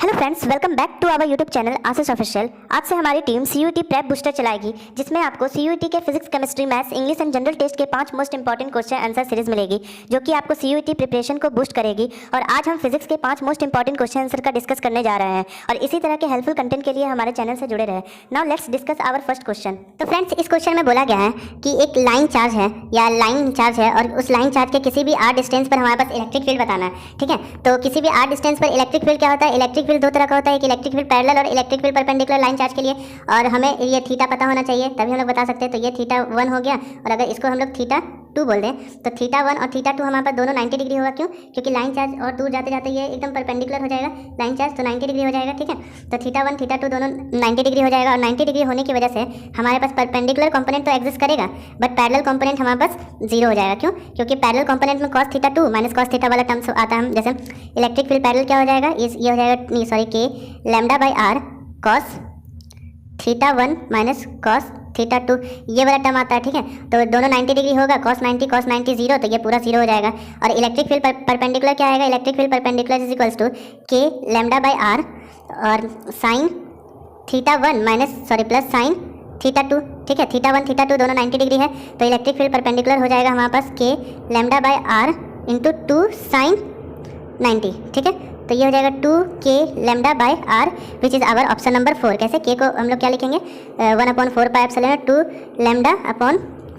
Hello friends, welcome back to our YouTube channel Asis official. आज से हमारी टीम सीयूईटी प्रेप बूस्टर चलाएगी, जिसमें आपको सीयूईटी के physics, chemistry, maths, English and general test के 5 most important question answer series मिलेगी, जो कि आपको सीयूईटी प्रिपरेशन को बूस्ट करेगी। और आज हम फिजिक्स के 5 मोस्ट इंपॉर्टेंट क्वेश्चन आंसर का डिस्कस करने जा रहे हैं, और इसी तरह के हेल्पफुल कंटेंट के लिए हमारे चैनल से जुड़े रहे। Now let's discuss our first question. तो फ्रेंड्स, इस क्वेश्चन में बोला गया है कि एक लाइन चार्ज है या लाइन चार्ज है, और उस लाइन चार्ज के किसी भी r डिस्टेंस पर हमारे पास इलेक्ट्रिक फील्ड बताना है। ठीक है, तो किसी भी r डिस्टेंस पर इलेक्ट्रिक फील्ड क्या होता है? इलेक्ट्रिक फील्ड दो तरह का होता है, इलेक्ट्रिक फील्ड पैरेलल और electric field perpendicular line charge के लिए। और हमें ये थीटा पता होना चाहिए, तभी हम लोग बता सकते हैं। तो ये थीटा 1 हो गया, और अगर इसको हम लोग थीटा 2 बोल दें तो थीटा 1 और थीटा 2 हमारे पास दोनों 90 डिग्री होगा। क्यों? क्योंकि लाइन चार्ज और दूर जाते जाते ये एकदम परपेंडिकुलर हो जाएगा लाइन चार्ज, तो 90 डिग्री हो जाएगा। ठीक है, तो थीटा 1 थीटा 2 दोनों 90 डिग्री हो जाएगा, और 90 डिग्री होने की वजह से हमारे पास परपेंडिकुलर कंपोनेंट तो एग्जिस्ट करेगा, बट पैरेलल कंपोनेंट हमारे पास 0 हो जाएगा। क्यों? क्योंकि पैरेलल कंपोनेंट में cos theta 2 minus cos theta वाला टर्म्स आता है। जैसे इलेक्ट्रिक फील्ड पैरेलल क्या हो जाएगा, ये हो जाएगा k lambda by r cos theta 1 minus cos theta 2, ये वाला टर्म आता है। ठीक है, तो दोनों 90 डिग्री होगा, cos 90 0, तो ये पूरा 0 हो जाएगा। और इलेक्ट्रिक फील्ड परपेंडिकुलर क्या आएगा? Electric field perpendicular is equals to k lambda by r और sine theta 1 plus sine theta 2। ठीक है, थीटा 1 थीटा 2 दोनों 90 डिग्री है, तो इलेक्ट्रिक फील्ड परपेंडिकुलर हो जाएगा हमारे पास k lambda by r into 2 sine 90। ठीक है, तो ये हो जाएगा 2 k lambda by r, which is our option number 4। कैसे? के को हम लोग क्या लिखेंगे? 1/4 pi epsilon 2 lambda upon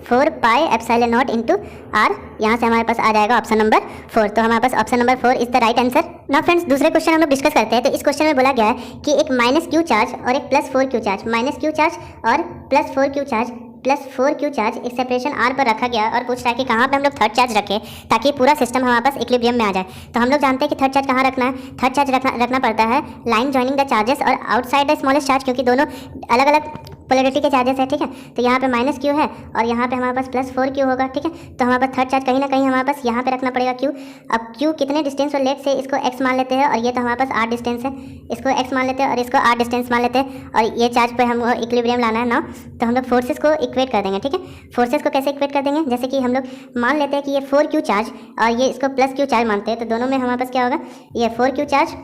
4 pi epsilon naught into r. यहाँ से हमारे पास आ जाएगा ऑप्शन नंबर 4। तो हमारे पास option number 4 is the right answer. Now friends, दूसरे क्वेश्चन हम लोग डिस्कस करते हैं। तो इस क्वेश्चन में बोला गया है कि एक -q चार्ज और एक +4q चार्ज, -q चार्ज और +4q चार्ज +4q चार्ज एक सेपरेशन r पर रखा गया, और पूछ रहा है कि कहाँ पे हम लोग थर्ड चार्ज रखें ताकि पूरा सिस्टम हमारे पास इक्विलिब्रियम में आ जाए। तो हम लोग जानते हैं कि थर्ड चार्ज कहाँ रखना है। थर्ड चार्ज रखना पड़ता है लाइन जॉइनिंग द चार्जेस और आउटसाइड द स्मॉलेस्ट चार्ज, क्योंकि दोनों अलग अलग पोलैरिटी के चार्जेस है। ठीक है, तो यहाँ पे -q है और यहाँ पे हमारे पास +4q होगा। ठीक है, तो हमारे पास थर्ड चार्ज कहीं ना कहीं हमारे पास यहाँ पे रखना पड़ेगा q। अब q कितने डिस्टेंस पर लेट से इसको x मान लेते हैं, और ये तो हमारे पास r डिस्टेंस है, इसको x मान लेते हैं और इसको r डिस्टेंस मान लेते हैं, और ये चार्ज पे हम इक्विलिब्रियम लाना है ना। तो हम लोग फोर्सेस को इक्वेट कर देंगे। ठीक है, फोर्सेस को कैसे इक्वेट कर देंगे? जैसे कि हम लोग मान लेते हैं कि ये 4q चार्ज और ये इसको +q चार्ज मानते हैं, तो दोनों में हमारे पास क्या होगा? ये 4q चार्ज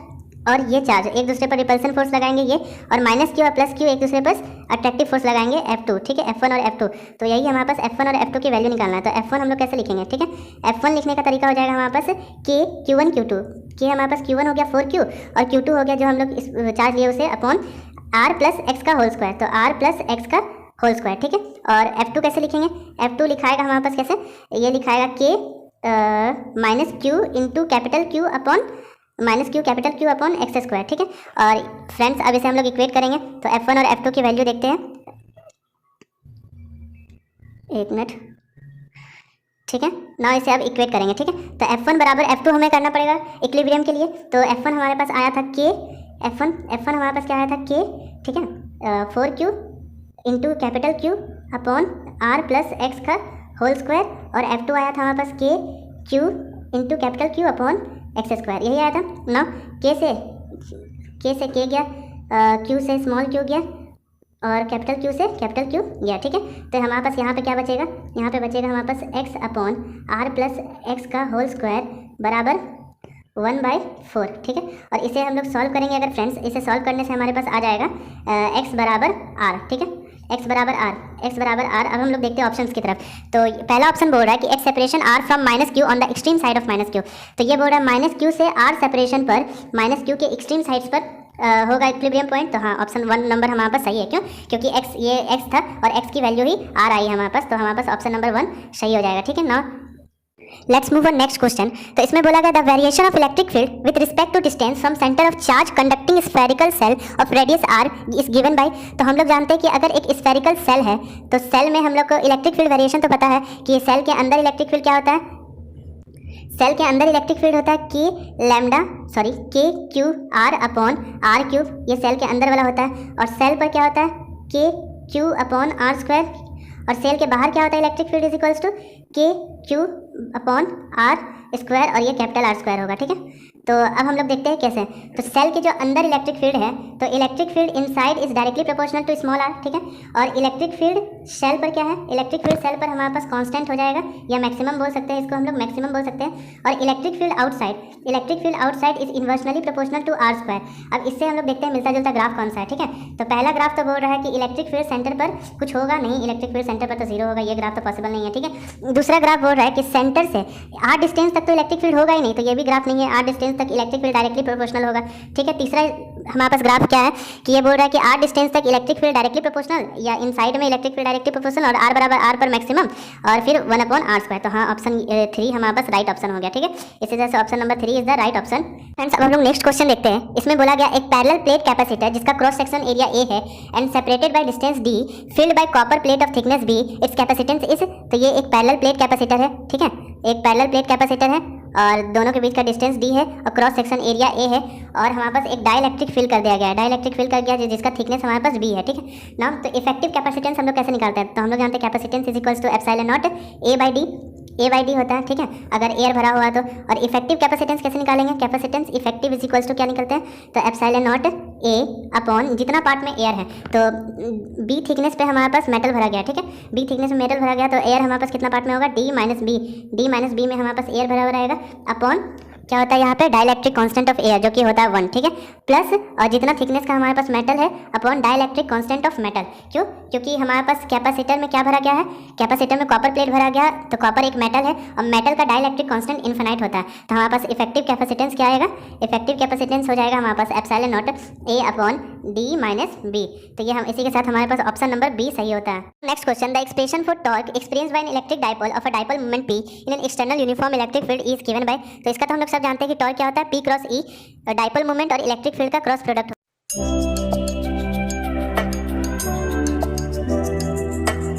और ये चार्ज एक दूसरे पर रिपल्सन फोर्स लगाएंगे ये, और -q और +q एक दूसरे पर अट्रैक्टिव फोर्स लगाएंगे F2। ठीक है, F1 और F2। तो यही हमारे पास F1 और F2 की वैल्यू निकालना है। तो F1 हम लोग कैसे लिखेंगे? ठीक है, F1 लिखने का तरीका हो जाएगा हमारे पास k q1 q2। k हमारे पास q1 हो गया 4q, और q2 हो गया जो हम लोग इस चार्ज लिए उसे अपॉन r प्लस x का होल स्क्वायर, तो r प्लस x का होल स्क्वायर। ठीक है, और F2 कैसे लिखेंगे? F2 लिखाएगा हमारे पास कैसे? ये लिखाएगा k -q into capital Q upon -q capital Q upon x square. ठीक है, और फ्रेंड्स अब इसे हम लोग इक्वेट करेंगे। तो F1 और F2 की वैल्यू देखते हैं, एक मिनट। ठीक है, ना इसे अब इक्वेट करेंगे। ठीक है, तो F1 बराबर F2 हमें करना पड़ेगा इक्विलिब्रियम के लिए। तो F1 हमारे पास आया था k, F1 हमारे पास क्या आया था? k। ठीक है, 4q into capital Q upon r plus x का होल स्क्वायर, और F2 आया था हमारे पास k q into capital Q upon x square, यही आया था ना। k से k गया, q से स्मॉल q गया, और कैपिटल Q से कैपिटल Q गया। ठीक है, तो हमारे पास यहाँ पे क्या बचेगा? यहाँ पे बचेगा हमारे पास x upon r plus x का होल स्क्वायर बराबर 1/4। ठीक है, और इसे हम लोग सॉल्व करेंगे। अगर फ्रेंड्स इसे सॉल्व करने से हमारे पास आ जाएगा x बराबर r। ठीक है, x बराबर r। अब हम लोग देखते हैं ऑप्शंस की तरफ। तो पहला ऑप्शन बोल रहा है कि x separation r from -q on the extreme side of -q। तो ये बोल रहा है -q से r सेपरेशन पर -q के एक्सट्रीम साइड्स पर होगा इक्विलिब्रियम पॉइंट। तो हाँ, ऑप्शन 1 नंबर हमारे पास सही है। क्यों? क्योंकि ये x था और x की वैल्यू ही r आई है हमारे पास, तो हमारे पास ऑप्शन नंबर 1 सही हो जाएगा। ठीक है ना, let's move on next question. तो इसमें बोला गया the variation of electric field with respect to distance from centre of charge conducting spherical shell of radius r is given by. तो हम लोग जानते हैं कि अगर एक स्फेरिकल सेल है, तो सेल में हम लोग को इलेक्ट्रिक फील्ड वेरिएशन तो पता है कि सेल के अंदर इलेक्ट्रिक फील्ड क्या होता है? सेल के अंदर इलेक्ट्रिक फील्ड होता है k q r upon r cube, ये सेल के अंदर वाला होता है। और सेल पर क्या होता है? k q upon r square, और सेल के बाहर क्या होता है? Electric field is equals to k q upon r square, और ये कैपिटल R स्क्वायर होगा। ठीक है, तो अब हम लोग देखते हैं कैसे। तो सेल के जो अंदर इलेक्ट्रिक फील्ड है, तो electric field inside is directly proportional to small r। ठीक है, और इलेक्ट्रिक फील्ड शेल पर क्या है, इलेक्ट्रिक फील्ड सेल पर हमारे पास कांस्टेंट हो जाएगा, या मैक्सिमम बोल सकते हैं, इसको हम लोग मैक्सिमम बोल सकते हैं। और electric field outside is inversely proportional to r square. अब इससे हम लोग देखते हैं मिलता जुलता ग्राफ कौन सा है, ठीक है। तो पहला ग्राफ तो बोल रहा है कि इलेक्ट्रिक फील्ड सेंटर पर कुछ होगा नहीं, इलेक्ट्रिक फील्ड सेंटर पर तो जीरो होगा, ये ग्राफ तो पॉसिबल नहीं है, ठीक है। दूसरा ग्राफ बोल रहा है कि सेंटर से आर डिस्टेंस तक तो इलेक्ट्रिक फील्ड होगा ही नहीं, तो ये भी ग्राफ नहीं है, आर डिस्टेंस तक इलेक्ट्रिक फील्ड डायरेक्टली प्रोपोर्शनल होगा, ठीक है। तीसरा हमारे पास ग्राफ क्या है कि ये बोल रहा है कि आर डिस्टेंस तक इलेक्ट्रिक फील्ड डायरेक्टली प्रोपोर्शनल, या इन साइड में इलेक्ट्रिक फील्ड डायरेक्टली प्रोपोर्शनल और आर बराबर आर पर मैक्सिमम, और फिर 1/r स्क्वायर। तो हाँ, ऑप्शन 3 हमारे पास राइट ऑप्शन हो गया, ठीक है। इसी तरह से option number 3 is the right option. Friends, अब हम लोग नेक्स्ट क्वेश्चन देखते हैं। इसमें बोला गया एक पैरेलल प्लेट कैपेसिटर जिसका क्रॉस सेक्शन एरिया ए है and separated by distance d filled by copper plate of thickness b, it's capacitance is. तो ये एक पैरेलल प्लेट कैपेसिटर है, ठीक है, एक पैरेलल प्लेट कैपेसिटर है और दोनों के बीच का डिस्टेंस d है और क्रॉस सेक्शन एरिया a है, और हमारे पास एक डाइलेक्ट्रिक फील्ड कर दिया गया है, डाइलेक्ट्रिक फील्ड कर गया जिसका थिकनेस हमारे पास b है, ठीक है ना। तो इफेक्टिव कैपेसिटेंस हम लोग कैसे निकालते हैं, तो हम लोग जानते हैं capacitance is equals to epsilon naught a by d होता है, ठीक है, अगर एयर भरा हुआ तो। और इफेक्टिव कैपेसिटेंस कैसे निकालेंगे, capacitance effective is equals to क्या निकलते हैं, तो एप्सिलॉन नॉट a अपॉन जितना पार्ट में एयर है, तो b थिकनेस पे हमारे पास मेटल भरा गया, ठीक है, b थिकनेस में मेटल भरा गया, तो एयर हमारे पास कितना पार्ट में होगा, d माइनस बी में हमारे पास एयर भरा हुआ रहेगा, अपॉन क्या होता है यहाँ पे डाइलेक्ट्रिक कांस्टेंट ऑफ एयर जो कि होता है 1, ठीक है, प्लस और जितना थिकनेस का हमारे पास मेटल है upon dielectric constant of metal. क्यों, क्योंकि हमारे पास कैपेसिटर में क्या भरा गया है, कैपेसिटर में कॉपर प्लेट भरा गया है, तो कॉपर एक मेटल है और मेटल का डाइलेक्ट्रिक कांस्टेंट इनफिनाइट होता है, तो हमारे पास इफेक्टिव कैपेसिटेंस क्या आएगा, इफेक्टिव कैपेसिटेंस हो जाएगा हमारे पास epsilon naught a upon d minus b. तो ये हम इसी के साथ हमारे पास ऑप्शन नंबर बी सही होता है। Next question, the expression for torque experienced bye an electric dipole of a dipole moment p in an external uniform electric field is given by. तो इसका तो हम लोग सब जानते हैं कि टॉर्क क्या होता है, p cross e, dipole moment और इलेक्ट्रिक फील्ड का क्रॉस प्रोडक्ट।